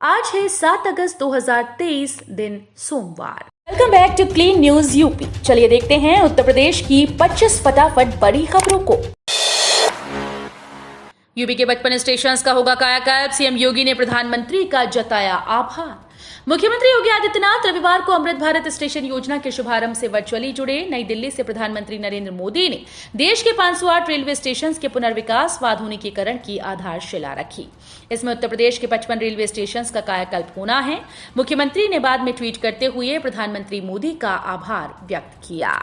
आज है 7 अगस्त 2023 दिन सोमवार। Welcome back to Clean News UP. चलिए देखते हैं उत्तर प्रदेश की 25 फटाफट बड़ी खबरों को। यूपी के 55 स्टेशंस का होगा कायाकल्प। सीएम योगी ने प्रधानमंत्री का जताया आभार। मुख्यमंत्री योगी आदित्यनाथ रविवार को अमृत भारत स्टेशन योजना के शुभारंभ से वर्चुअली जुड़े। नई दिल्ली से प्रधानमंत्री नरेंद्र मोदी ने देश के 508 रेलवे स्टेशन के पुनर्विकास व आधुनिकीकरण की आधारशिला रखी। इसमें उत्तर प्रदेश के 55 रेलवे स्टेशन का कायाकल्प होना है। मुख्यमंत्री ने बाद में ट्वीट करते हुए प्रधानमंत्री मोदी का आभार व्यक्त किया।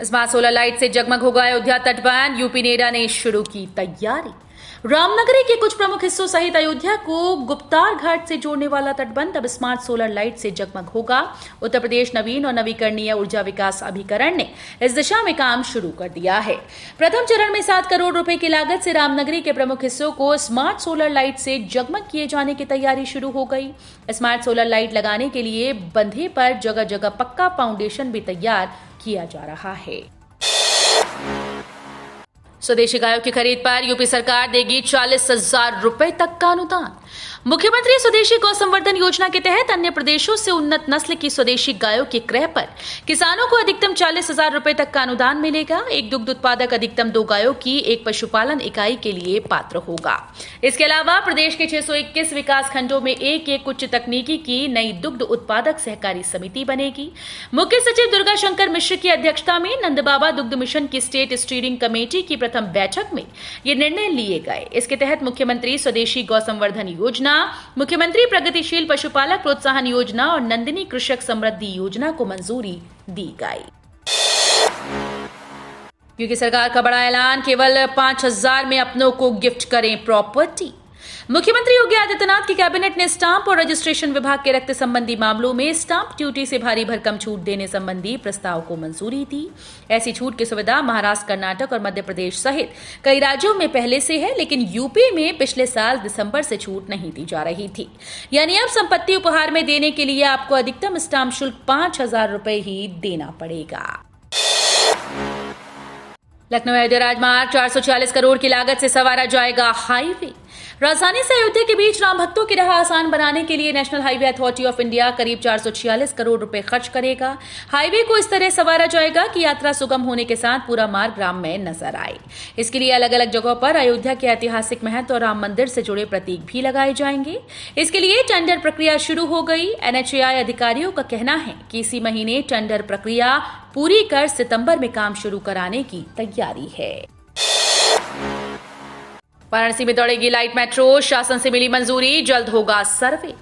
स्मार्ट सोलर लाइट से जगमग होगा अयोध्या तटबंध। यूपी नेडा ने शुरू की तैयारी। रामनगरी के कुछ प्रमुख हिस्सों सहित अयोध्या को गुप्तार घाट से जोड़ने वाला तटबंध अब स्मार्ट सोलर लाइट से जगमग होगा। उत्तर प्रदेश नवीन और नवीकरणीय ऊर्जा विकास अभिकरण ने इस दिशा में काम शुरू कर दिया है। प्रथम चरण में 7 करोड़ रुपए की लागत से रामनगरी के प्रमुख हिस्सों को स्मार्ट सोलर लाइट से जगमग किए जाने की तैयारी शुरू हो गई। स्मार्ट सोलर लाइट लगाने के लिए बंधे पर जगह जगह पक्का फाउंडेशन भी तैयार किया जा रहा है। स्वदेशी गायों की खरीद पर यूपी सरकार देगी 40,000 रुपए तक का अनुदान। मुख्यमंत्री स्वदेशी गौ संवर्धन योजना के तहत अन्य प्रदेशों से उन्नत नस्ल की स्वदेशी गायों के क्रय पर किसानों को अधिकतम 40,000 रुपए तक का अनुदान मिलेगा। एक दुग्ध उत्पादक अधिकतम 2 गायों की एक पशुपालन इकाई के लिए पात्र होगा। इसके अलावा प्रदेश के 621 विकास खंडों में एक उच्च तकनीकी की नई दुग्ध उत्पादक सहकारी समिति बनेगी। मुख्य सचिव दुर्गा शंकर मिश्र की अध्यक्षता में नंदबाबा दुग्ध मिशन की स्टेट स्टीयरिंग कमेटी की प्रथम बैठक में ये निर्णय लिए गए। इसके तहत मुख्यमंत्री स्वदेशी गौ संवर्धन योजना, मुख्यमंत्री प्रगतिशील पशुपालक प्रोत्साहन योजना और नंदिनी कृषक समृद्धि योजना को मंजूरी दी गई। यूपी सरकार का बड़ा ऐलान, केवल 5,000 में अपनों को गिफ्ट करें प्रॉपर्टी। मुख्यमंत्री योगी आदित्यनाथ की कैबिनेट ने स्टाम्प और रजिस्ट्रेशन विभाग के रक्त संबंधी मामलों में स्टाम्प ड्यूटी से भारी भरकम छूट देने संबंधी प्रस्ताव को मंजूरी दी। ऐसी छूट की सुविधा महाराष्ट्र, कर्नाटक और मध्य प्रदेश सहित कई राज्यों में पहले से है, लेकिन यूपी में पिछले साल दिसंबर से छूट नहीं दी जा रही थी। यानी अब संपत्ति उपहार में देने के लिए आपको अधिकतम स्टाम्प शुल्क 5,000 रुपए ही देना पड़ेगा। लखनऊ अयोध्या राजमार्ग 440 करोड़ की लागत से संवारा जाएगा हाईवे। राजधानी से अयोध्या के बीच राम भक्तों की राह आसान बनाने के लिए national highway authority of India करीब 446 करोड़ रुपए खर्च करेगा। हाईवे को इस तरह संवारा जाएगा कि यात्रा सुगम होने के साथ पूरा मार्ग ग्राममय नजर आए। इसके लिए अलग अलग जगहों पर अयोध्या के ऐतिहासिक महत्व और राम मंदिर से जुड़े प्रतीक भी लगाए जाएंगे। इसके लिए टेंडर प्रक्रिया शुरू हो गई। एनएचएआई अधिकारियों का कहना है कि इसी महीने टेंडर प्रक्रिया पूरी कर सितंबर में काम शुरू कराने की तैयारी है। वाराणसी में दौड़ेगी लाइट मेट्रो, शासन से मिली मंजूरी, जल्द होगा सर्वे।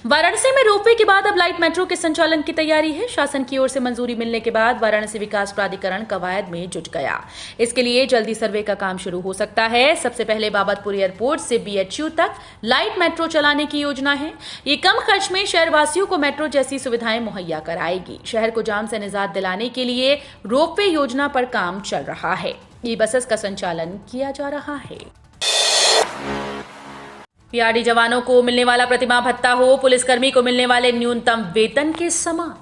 वाराणसी में रोपवे के बाद अब लाइट मेट्रो के संचालन की तैयारी है। शासन की ओर से मंजूरी मिलने के बाद वाराणसी विकास प्राधिकरण कवायद में जुट गया। इसके लिए जल्दी सर्वे का काम शुरू हो सकता है। सबसे पहले बाबतपुर एयरपोर्ट से बीएचयू तक लाइट मेट्रो चलाने की योजना है। ये कम खर्च में शहरवासियों को मेट्रो जैसी सुविधाएं मुहैया कराएगी। शहर को जाम से निजात दिलाने के लिए रोपवे योजना पर काम चल रहा है। ई बसेस का संचालन किया जा रहा है। पीआरडी जवानों को मिलने वाला प्रतिमाह भत्ता हो पुलिसकर्मी को मिलने वाले न्यूनतम वेतन के समान।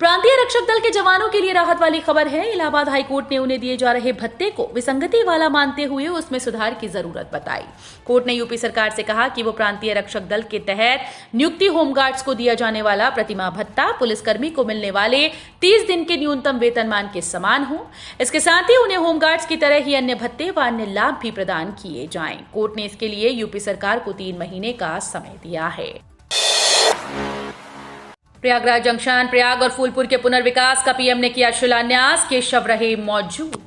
प्रांतीय रक्षक दल के जवानों के लिए राहत वाली खबर है। इलाहाबाद हाईकोर्ट ने उन्हें दिए जा रहे भत्ते को विसंगति वाला मानते हुए उसमें सुधार की जरूरत बताई। कोर्ट ने यूपी सरकार से कहा कि वो प्रांतीय रक्षक दल के तहत नियुक्ति होमगार्ड्स को दिया जाने वाला प्रतिमाह भत्ता पुलिसकर्मी को मिलने वाले 30 दिन के न्यूनतम वेतनमान के समान हो। इसके साथ ही उन्हें होमगार्ड्स की तरह ही अन्य भत्ते व अन्य लाभ भी प्रदान किए जाएं। कोर्ट ने इसके लिए यूपी सरकार को 3 महीने का समय दिया है। प्रयागराज जंक्शन, प्रयाग और फूलपुर के पुनर्विकास का पीएम ने किया शिलान्यास। केशव रहे मौजूद।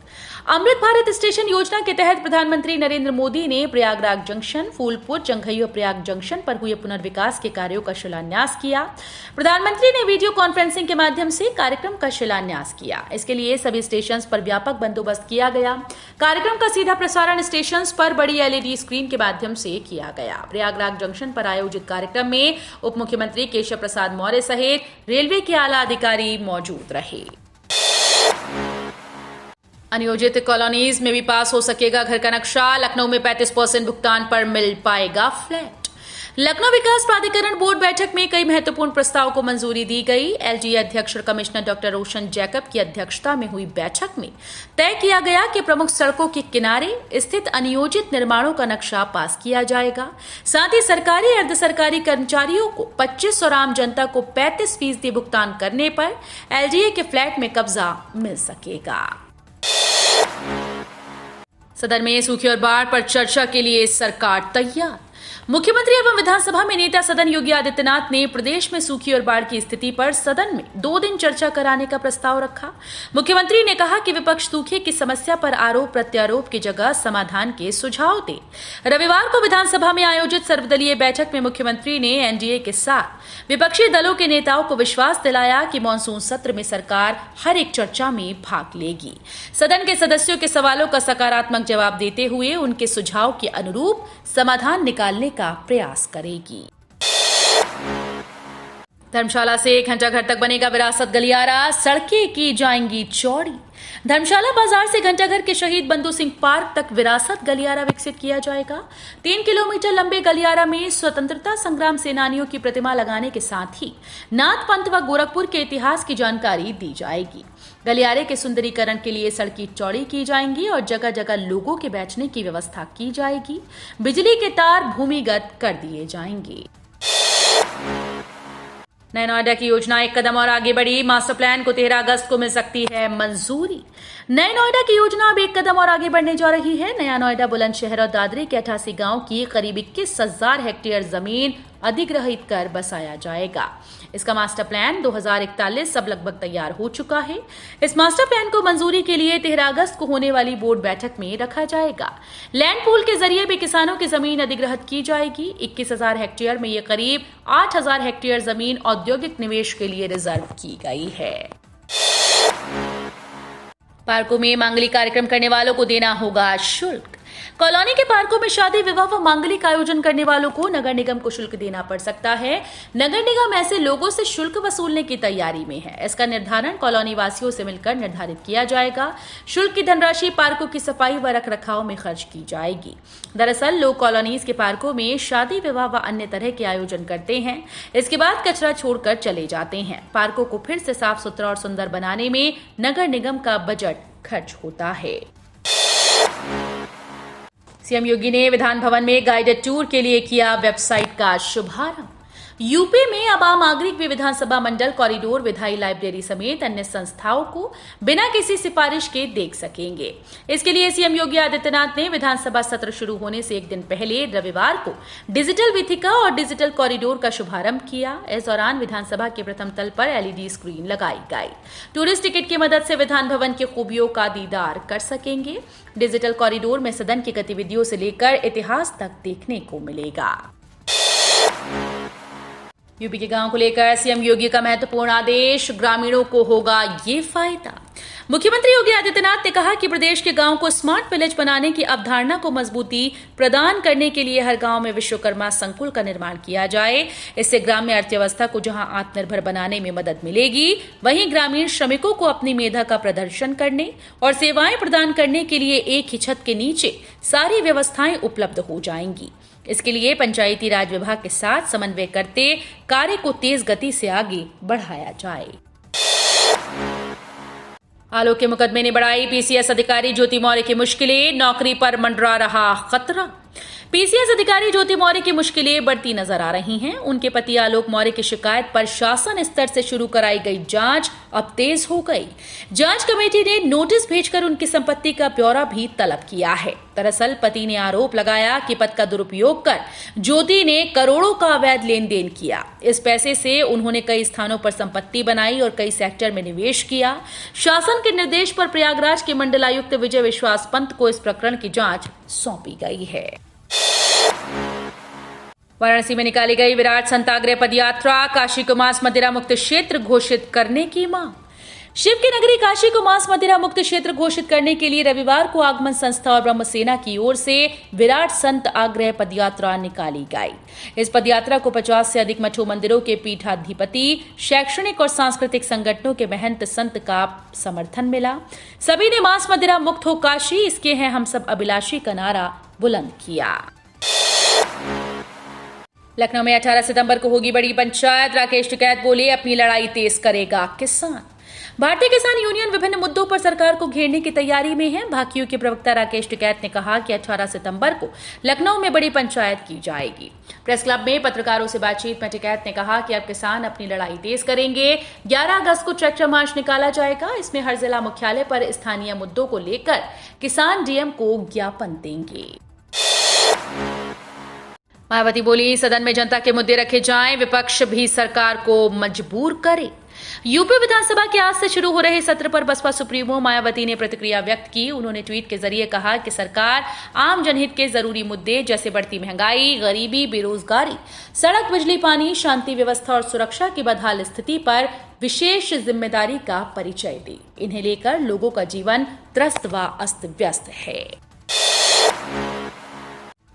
अमृत भारत स्टेशन योजना के तहत प्रधानमंत्री नरेंद्र मोदी ने प्रयागराज जंक्शन, फूलपुर, जंघई और प्रयाग जंक्शन पर हुए पुनर्विकास के कार्यों का शिलान्यास किया। प्रधानमंत्री ने वीडियो कॉन्फ्रेंसिंग के माध्यम से कार्यक्रम का शिलान्यास किया। इसके लिए सभी स्टेशन पर व्यापक बंदोबस्त किया गया। कार्यक्रम का सीधा प्रसारण स्टेशन पर बड़ी एलईडी स्क्रीन के माध्यम से किया गया। प्रयागराज जंक्शन पर आयोजित कार्यक्रम में उप मुख्यमंत्री केशव प्रसाद मौर्य सहित रेलवे के आला अधिकारी मौजूद रहे। अनियोजित कॉलोनीज में भी पास हो सकेगा घर का नक्शा। लखनऊ में 35% भुगतान पर मिल पाएगा फ्लैट। लखनऊ विकास प्राधिकरण बोर्ड बैठक में कई महत्वपूर्ण प्रस्तावों को मंजूरी दी गई। एलजीए अध्यक्ष और कमिश्नर डॉक्टर रोशन जैकब की अध्यक्षता में हुई बैठक में तय किया गया कि प्रमुख सड़कों के किनारे स्थित अनियोजित निर्माणों का नक्शा पास किया जाएगा। साथ ही सरकारी अर्ध सरकारी कर्मचारियों को 25 और आम जनता को 35% भुगतान करने पर एलजीए के फ्लैट में कब्जा मिल सकेगा। सदन में सूखे और बाढ़ पर चर्चा के लिए सरकार तैयार। मुख्यमंत्री एवं विधानसभा में नेता सदन योगी आदित्यनाथ ने प्रदेश में सूखी और बाढ़ की स्थिति पर सदन में 2 दिन चर्चा कराने का प्रस्ताव रखा। मुख्यमंत्री ने कहा कि विपक्ष सूखे की समस्या पर आरोप प्रत्यारोप की जगह समाधान के सुझाव दे। रविवार को विधानसभा में आयोजित सर्वदलीय बैठक में मुख्यमंत्री ने एनडीए के साथ विपक्षी दलों के नेताओं को विश्वास दिलाया कि मानसून सत्र में सरकार हर एक चर्चा में भाग लेगी। सदन के सदस्यों के सवालों का सकारात्मक जवाब देते हुए उनके सुझाव के अनुरूप समाधान निकालने का प्रयास करेगी। धर्मशाला से घंटाघर तक बनेगा विरासत गलियारा, सड़कें की जाएंगी चौड़ी। धर्मशाला बाजार से घंटाघर के शहीद बंधु सिंह पार्क तक विरासत गलियारा विकसित किया जाएगा। 3 किलोमीटर लंबे गलियारा में स्वतंत्रता संग्राम सेनानियों की प्रतिमा लगाने के साथ ही नाथ पंथ व गोरखपुर के इतिहास की जानकारी दी जाएगी। गलियारे के सुंदरीकरण के लिए सड़कें चौड़ी की जाएंगी और जगह जगह लोगों के बैठने की व्यवस्था की जाएगी। बिजली के तार भूमिगत कर दिए जाएंगे। नया नोएडा की योजना एक कदम और आगे बढ़ी। मास्टर प्लान को 13 अगस्त को मिल सकती है मंजूरी। नए नोएडा की योजना अब एक कदम और आगे बढ़ने जा रही है। नया नोएडा बुलंदशहर और दादरी के 88 गांव की करीब 21,000 हेक्टेयर जमीन अधिग्रहित कर बसाया जाएगा। इसका मास्टर प्लान 2041 अब लगभग तैयार हो चुका है। इस मास्टर प्लान को मंजूरी के लिए 13 अगस्त को होने वाली बोर्ड बैठक में रखा जाएगा। लैंड पूल के जरिए भी किसानों की जमीन अधिग्रहित की जाएगी। 21,000 हेक्टेयर में ये करीब 8,000 हेक्टेयर जमीन औद्योगिक निवेश के लिए रिजर्व की गई है। पार्कों में मांगलिक कार्यक्रम करने वालों को देना होगा शुल्क। कॉलोनी के पार्कों में शादी विवाह व मांगलिक आयोजन करने वालों को नगर निगम को शुल्क देना पड़ सकता है। नगर निगम ऐसे लोगों से शुल्क वसूलने की तैयारी में है। इसका निर्धारण कॉलोनी वासियों से मिलकर निर्धारित किया जाएगा। शुल्क की धनराशि पार्कों की सफाई व रखरखाव में खर्च की जाएगी। दरअसल लोग कॉलोनीज के पार्कों में शादी विवाह व अन्य तरह के आयोजन करते हैं। इसके बाद कचरा छोड़कर चले जाते हैं। पार्कों को फिर से साफ सुथरा और सुंदर बनाने में नगर निगम का बजट खर्च होता है। सीएम योगी ने विधान भवन में गाइडेड टूर के लिए किया वेबसाइट का शुभारंभ। यूपी में अब आम नागरिक भी विधानसभा मंडल, कॉरिडोर, विधायी लाइब्रेरी समेत अन्य संस्थाओं को बिना किसी सिफारिश के देख सकेंगे। इसके लिए सीएम योगी आदित्यनाथ ने विधानसभा सत्र शुरू होने से एक दिन पहले रविवार को डिजिटल वीथिका और डिजिटल कॉरिडोर का शुभारंभ किया। इस दौरान विधानसभा के प्रथम तल पर एलईडी स्क्रीन लगाई गई। टूरिस्ट टिकट की मदद से विधान भवन की खूबियों का दीदार कर सकेंगे। डिजिटल कॉरिडोर में सदन की गतिविधियों से लेकर इतिहास तक देखने को मिलेगा। यूपी के गांव को लेकर सीएम योगी का महत्वपूर्ण आदेश, ग्रामीणों को होगा ये फायदा। मुख्यमंत्री योगी आदित्यनाथ ने कहा कि प्रदेश के गांव को स्मार्ट विलेज बनाने की अवधारणा को मजबूती प्रदान करने के लिए हर गांव में विश्वकर्मा संकुल का निर्माण किया जाए। इससे ग्राम्य अर्थव्यवस्था को जहां आत्मनिर्भर बनाने में मदद मिलेगी, वहीं ग्रामीण श्रमिकों को अपनी मेधा का प्रदर्शन करने और सेवाएं प्रदान करने के लिए एक ही छत के नीचे सारी व्यवस्थाएं उपलब्ध हो जाएंगी। इसके लिए पंचायती राज विभाग के साथ समन्वय करते कार्य को तेज गति से आगे बढ़ाया जाए। आलोक के मुकदमे ने बढ़ाई पीसीएस अधिकारी ज्योति मौर्य की मुश्किलें, नौकरी पर मंडरा रहा खतरा। पीसीएस अधिकारी ज्योति मौर्य की मुश्किलें बढ़ती नजर आ रही हैं। उनके पति आलोक मौर्य की शिकायत पर शासन स्तर से शुरू कराई गई जांच अब तेज हो गई। जांच कमेटी ने नोटिस भेजकर उनकी संपत्ति का ब्यौरा भी तलब किया है। दरअसल पति ने आरोप लगाया कि पद का दुरुपयोग कर ज्योति ने करोड़ों का अवैध लेन देन किया। इस पैसे से उन्होंने कई स्थानों पर संपत्ति बनाई और कई सेक्टर में निवेश किया। शासन के निर्देश पर प्रयागराज के मंडलायुक्त विजय विश्वास पंत को इस प्रकरण की जांच सौंपी गई है। वाराणसी में निकाली गई विराट संताग्रह पदयात्रा, काशी को मांस मदिरा मुक्त क्षेत्र घोषित करने की मांग। शिव की नगरी काशी को मांस मदिरा मुक्त क्षेत्र घोषित करने के लिए रविवार को आगमन संस्था और ब्रह्म सेना की ओर से विराट संत आग्रह पदयात्रा निकाली गई। इस पदयात्रा को 50 से अधिक मठों मंदिरों के पीठाधिपति, शैक्षणिक और सांस्कृतिक संगठनों के महंत संत का समर्थन मिला। सभी ने मांस मदिरा मुक्त हो काशी, इसके हैं हम सब अभिलाषी का नारा बुलंद किया। लखनऊ में 18 सितंबर को होगी बड़ी पंचायत। राकेश टिकैत बोले, अपनी लड़ाई तेज करेगा किसान। भारतीय किसान यूनियन विभिन्न मुद्दों पर सरकार को घेरने की तैयारी में है। भाकियू के प्रवक्ता राकेश टिकैत ने कहा कि 18 सितंबर को लखनऊ में बड़ी पंचायत की जाएगी। प्रेस क्लब में पत्रकारों से बातचीत में टिकैत ने कहा कि अब किसान अपनी लड़ाई तेज करेंगे। 11 अगस्त को ट्रैक्टर मार्च निकाला जाएगा। इसमें हर जिला मुख्यालय पर स्थानीय मुद्दों को लेकर किसान डीएम को ज्ञापन देंगे। मायावती बोली, सदन में जनता के मुद्दे रखे जाएं, विपक्ष भी सरकार को मजबूर करे। यूपी विधानसभा के आज से शुरू हो रहे सत्र पर बसपा सुप्रीमो मायावती ने प्रतिक्रिया व्यक्त की। उन्होंने ट्वीट के जरिए कहा कि सरकार आम जनहित के जरूरी मुद्दे जैसे बढ़ती महंगाई, गरीबी, बेरोजगारी, सड़क, बिजली, पानी, शांति व्यवस्था और सुरक्षा की बदहाल स्थिति पर विशेष जिम्मेदारी का परिचय दी। इन्हें लेकर लोगों का जीवन त्रस्त व अस्त व्यस्त है।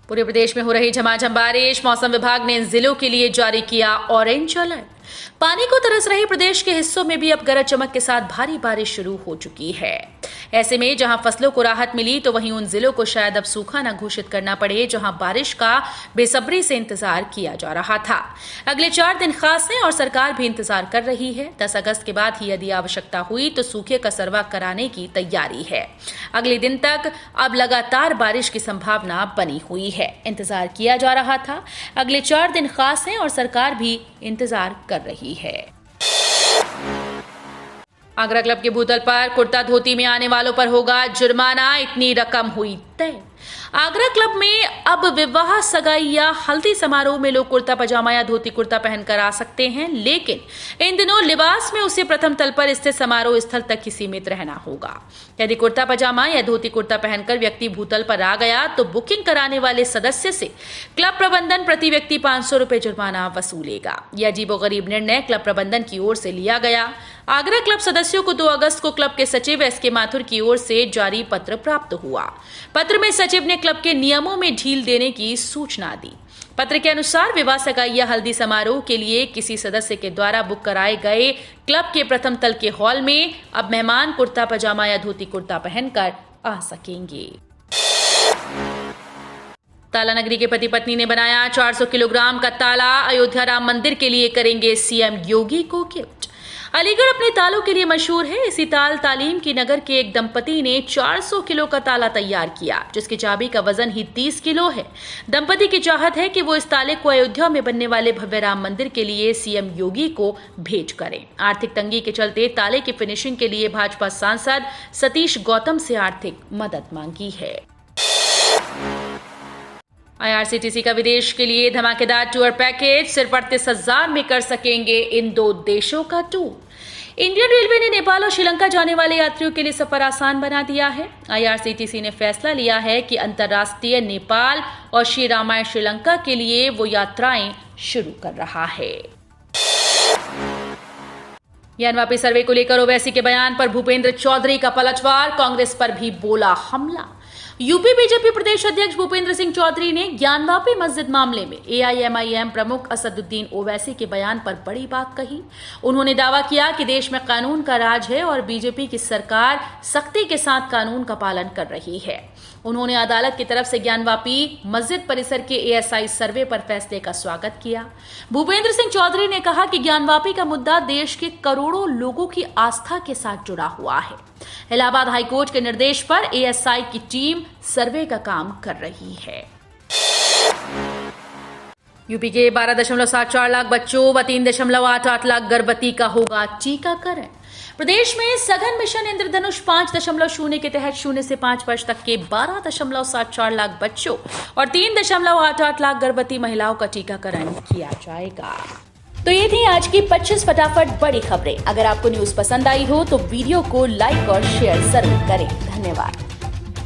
पूरे प्रदेश में हो रही झमाझम बारिश। मौसम विभाग ने इन जिलों के लिए जारी किया ऑरेंज अलर्ट। पानी को तरस रहे प्रदेश के हिस्सों में भी अब गरज चमक के साथ भारी बारिश शुरू हो चुकी है। ऐसे में जहां फसलों को राहत मिली तो वहीं उन जिलों को शायद अब सूखा न घोषित करना पड़े जहां बारिश का बेसब्री से इंतजार किया जा रहा था। अगले 4 दिन खास हैं और सरकार भी इंतजार कर रही है। 10 अगस्त के बाद ही यदि आवश्यकता हुई तो सूखे का सर्वा कराने की तैयारी है। अगले दिन तक अब लगातार बारिश की संभावना बनी हुई है। इंतजार किया जा रहा था। अगले 4 दिन खास हैं और सरकार भी इंतजार कर रही है। आगरा क्लब के भूतल पर कुर्ता धोती में आने वालों पर होगा जुर्माना, इतनी रकम हुई तय। आगरा क्लब में अब विवाह, सगाई या हल्दी समारोह में लोग कुर्ता पजामा या धोती कुर्ता पहनकर आ सकते हैं, लेकिन इन दिनों लिबास में उसे प्रथम तल पर स्थित समारोह स्थल तक ही सीमित रहना होगा। यदि कुर्ता पजामा या धोती कुर्ता पहनकर व्यक्ति भूतल पर आ गया तो बुकिंग कराने वाले सदस्य से क्लब प्रबंधन प्रति व्यक्ति 500 रुपए जुर्माना वसूलेगा। यह अजीबोगरीब निर्णय क्लब प्रबंधन की ओर से लिया गया। आगरा क्लब सदस्यों को 2 अगस्त को क्लब के सचिव एसके माथुर की ओर से जारी पत्र प्राप्त हुआ। पत्र में सचिव ने क्लब के नियमों में ढील देने की सूचना दी। पत्र के अनुसार विवाह, सगाई या हल्दी समारोह के लिए किसी सदस्य के द्वारा बुक कराए गए क्लब के प्रथम तल के हॉल में अब मेहमान कुर्ता पजामा या धोती कुर्ता पहनकर आ सकेंगे। ताला नगरी के पति पत्नी ने बनाया 400 किलोग्राम का ताला। अयोध्या राम मंदिर के लिए करेंगे सीएम योगी को गिफ्ट। अलीगढ़ अपने तालों के लिए मशहूर है। इसी तालीम की नगर के एक दंपति ने 400 किलो का ताला तैयार किया, जिसकी चाबी का वजन ही 30 किलो है। दंपति की चाहत है कि वो इस ताले को अयोध्या में बनने वाले भव्य राम मंदिर के लिए सीएम योगी को भेंट करें। आर्थिक तंगी के चलते ताले की फिनिशिंग के लिए भाजपा सांसद सतीश गौतम से आर्थिक मदद मांगी है। IRCTC का विदेश के लिए धमाकेदार टूर पैकेज। सिर्फ 38,000 में कर सकेंगे इन 2 देशों का टूर। इंडियन रेलवे ने नेपाल और श्रीलंका जाने वाले यात्रियों के लिए सफर आसान बना दिया है। IRCTC ने फैसला लिया है कि अंतर्राष्ट्रीय नेपाल और श्री रामायण श्रीलंका के लिए वो यात्राएं शुरू कर रहा है। ज्ञानवापी सर्वे को लेकर ओवैसी के बयान पर भूपेंद्र चौधरी का पलटवार। कांग्रेस पर भी बोला हमला। यूपी बीजेपी प्रदेश अध्यक्ष भूपेंद्र सिंह चौधरी ने ज्ञानवापी मस्जिद मामले में AIMIM प्रमुख असदुद्दीन ओवैसी के बयान पर बड़ी बात कही। उन्होंने दावा किया कि देश में कानून का राज है और बीजेपी की सरकार सख्ती के साथ कानून का पालन कर रही है। उन्होंने अदालत की तरफ से ज्ञानवापी मस्जिद परिसर के ASI सर्वे पर फैसले का स्वागत किया। भूपेंद्र सिंह चौधरी ने कहा कि ज्ञानवापी का मुद्दा देश के करोड़ों लोगों की आस्था के साथ जुड़ा हुआ है। इलाहाबाद हाईकोर्ट के निर्देश पर ASI की टीम सर्वे का काम कर रही है। यूपी के 12.74 लाख बच्चों व 3.88 लाख गर्भवती का होगा टीकाकरण। प्रदेश में सघन मिशन इंद्रधनुष 5.0 के तहत 0 से 5 वर्ष तक के 12.74 लाख बच्चों और 3.88 लाख गर्भवती महिलाओं का टीकाकरण किया जाएगा। तो ये थी आज की 25 फटाफट बड़ी खबरें। अगर आपको न्यूज पसंद आई हो तो वीडियो को लाइक और शेयर जरूर करें। धन्यवाद।